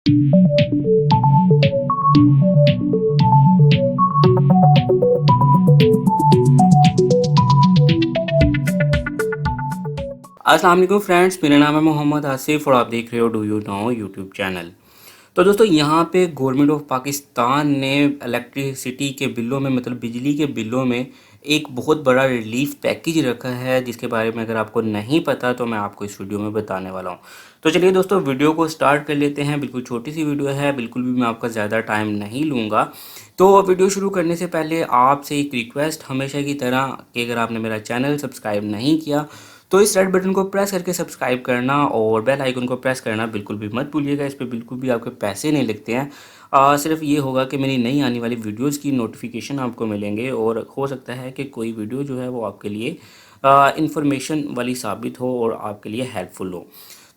अस्सलाम वालेकुम फ्रेंड्स, मेरा नाम है मोहम्मद आसिफ और आप देख रहे हो do you know YouTube channel. तो दोस्तों यहाँ पे गवर्नमेंट ऑफ पाकिस्तान ने इलेक्ट्रिसिटी के बिलों में मतलब बिजली के बिलों में एक बहुत बड़ा रिलीफ पैकेज रखा है, जिसके बारे में अगर आपको नहीं पता तो मैं आपको इस वीडियो में बताने वाला हूँ। तो चलिए दोस्तों वीडियो को स्टार्ट कर लेते हैं। बिल्कुल छोटी सी वीडियो है, बिल्कुल भी मैं आपका ज़्यादा टाइम नहीं लूँगा। तो वीडियो शुरू करने से पहले आपसे एक रिक्वेस्ट हमेशा की तरह कि अगर आपने मेरा चैनल सब्सक्राइब नहीं किया तो इस रेड बटन को प्रेस करके सब्सक्राइब करना और बेल आइकन को प्रेस करना बिल्कुल भी मत भूलिएगा। इस पर बिल्कुल भी आपके पैसे नहीं लगते हैं। सिर्फ ये होगा कि मेरी नई आने वाली वीडियोस की नोटिफिकेशन आपको मिलेंगे और हो सकता है कि कोई वीडियो जो है वो आपके लिए इंफॉर्मेशन वाली साबित हो और आपके लिए हेल्पफुल हो।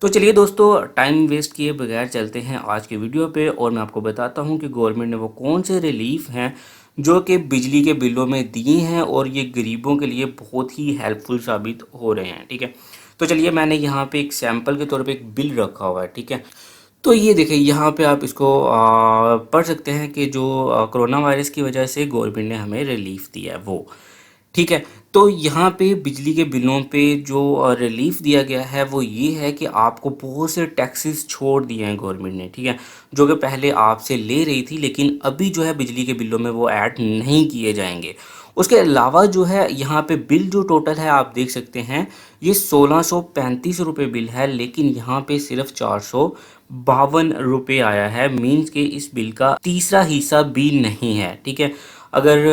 तो चलिए दोस्तों टाइम वेस्ट किए बगैर चलते हैं आज के वीडियो पे और मैं आपको बताता हूँ कि गवर्नमेंट ने वो कौन से रिलीफ हैं जो कि बिजली के बिलों में दिए हैं और ये गरीबों के लिए बहुत ही हेल्पफुल साबित हो रहे हैं। ठीक है, तो चलिए मैंने यहाँ पे एक सैंपल के तौर पे एक बिल रखा हुआ है। ठीक है, तो ये देखिए यहाँ पे आप इसको पढ़ सकते हैं कि जो कोरोना वायरस की वजह से गवर्नमेंट ने हमें रिलीफ दिया है वो। ठीक है, तो यहाँ पे बिजली के बिलों पे जो रिलीफ दिया गया है वो ये है कि आपको बहुत से टैक्सेस छोड़ दिए हैं गवर्नमेंट ने। ठीक है, जो कि पहले आपसे ले रही थी लेकिन अभी जो है बिजली के बिलों में वो ऐड नहीं किए जाएंगे। उसके अलावा जो है यहाँ पे बिल जो टोटल है आप देख सकते हैं, ये 1635 रुपये बिल है, लेकिन यहाँ पे सिर्फ 452 रुपये आया है। मीन्स के इस बिल का तीसरा हिस्सा भी नहीं है। ठीक है, अगर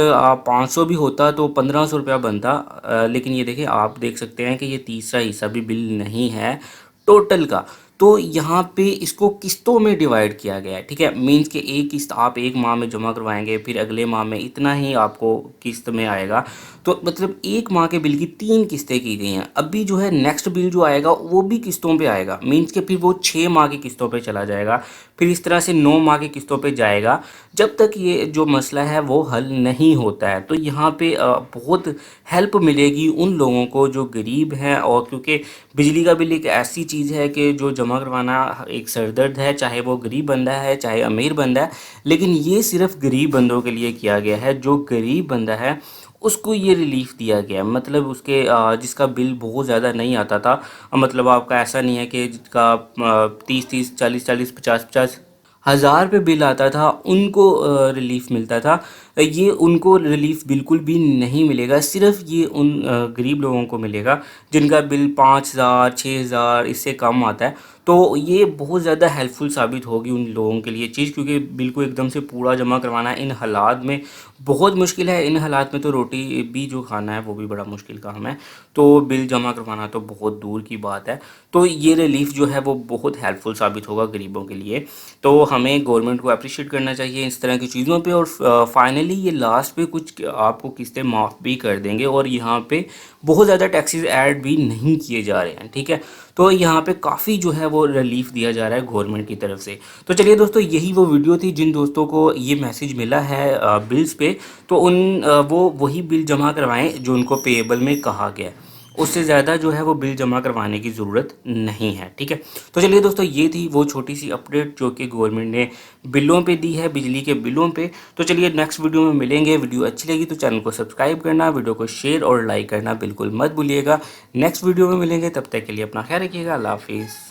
500 भी होता तो 1500 रुपया बनता, लेकिन ये देखिए आप देख सकते हैं कि ये तीसरा हिस्सा भी बिल नहीं है टोटल का। तो यहाँ पे इसको किस्तों में डिवाइड किया गया है। ठीक है, मीन्स कि एक किस्त आप एक माह में जमा करवाएंगे, फिर अगले माह में इतना ही आपको किस्त में आएगा। तो मतलब एक माह के बिल की 3 किस्तें की गई हैं। अभी जो है नेक्स्ट बिल जो आएगा वो भी किस्तों पे आएगा। मीन्स कि फिर वो 6 माह की किस्तों पे चला जाएगा, फिर इस तरह से 9 माह की किस्तों पे जाएगा, जब तक ये जो मसला है वो हल नहीं होता है। तो यहाँ पे बहुत हेल्प मिलेगी उन लोगों को जो गरीब हैं, और क्योंकि बिजली का बिल एक ऐसी चीज़ है कि जो जमा करवाना एक सरदर्द है, चाहे वो गरीब बंदा है चाहे अमीर बंदा है। लेकिन ये सिर्फ गरीब बंदों के लिए किया गया है। जो गरीब बंदा है उसको ये रिलीफ दिया गया है। मतलब उसके जिसका बिल बहुत ज़्यादा नहीं आता था, मतलब आपका ऐसा नहीं है कि जिसका 30-30, 40-40, 50-50 हज़ार पे बिल आता था उनको रिलीफ मिलता था। ये उनको रिलीफ बिल्कुल भी नहीं मिलेगा। सिर्फ ये उन गरीब लोगों को मिलेगा जिनका बिल 5000, 6000 इससे कम आता है। तो ये बहुत ज़्यादा हेल्पफुल साबित होगी उन लोगों के लिए चीज़, क्योंकि बिल को एकदम से पूरा जमा करवाना इन हालात में बहुत मुश्किल है। इन हालात में तो रोटी भी जो खाना है वो भी बड़ा मुश्किल काम है, तो बिल जमा करवाना तो बहुत दूर की बात है। तो ये रिलीफ जो है वो बहुत हेल्पफुल साबित होगा गरीबों के लिए। तो हमें गवर्नमेंट को अप्रिशिएट करना चाहिए इस तरह की चीज़ों पे। और फाइनली ये लास्ट पे कुछ आपको किस्तें माफ़ भी कर देंगे और यहाँ पे बहुत ज़्यादा टैक्सेस ऐड भी नहीं किए जा रहे हैं। ठीक है, तो यहाँ पे काफ़ी जो है वो रिलीफ दिया जा रहा है गवर्नमेंट की तरफ से। तो चलिए दोस्तों यही वो वीडियो थी जिन दोस्तों को ये मैसेज मिला है बिल्स पे, तो वो वही बिल जमा करवाएं जो उनको पेएबल में कहा गया है। उससे ज़्यादा जो है वो बिल जमा करवाने की ज़रूरत नहीं है। ठीक है, तो चलिए दोस्तों ये थी वो छोटी सी अपडेट जो कि गवर्नमेंट ने बिलों पे दी है, बिजली के बिलों पे। तो चलिए नेक्स्ट वीडियो में मिलेंगे। वीडियो अच्छी लगी तो चैनल को सब्सक्राइब करना, वीडियो को शेयर और लाइक करना बिल्कुल मत भूलिएगा। नेक्स्ट वीडियो में मिलेंगे, तब तक के लिए अपना ख्याल रखिएगा। अल्लाह हाफिज़।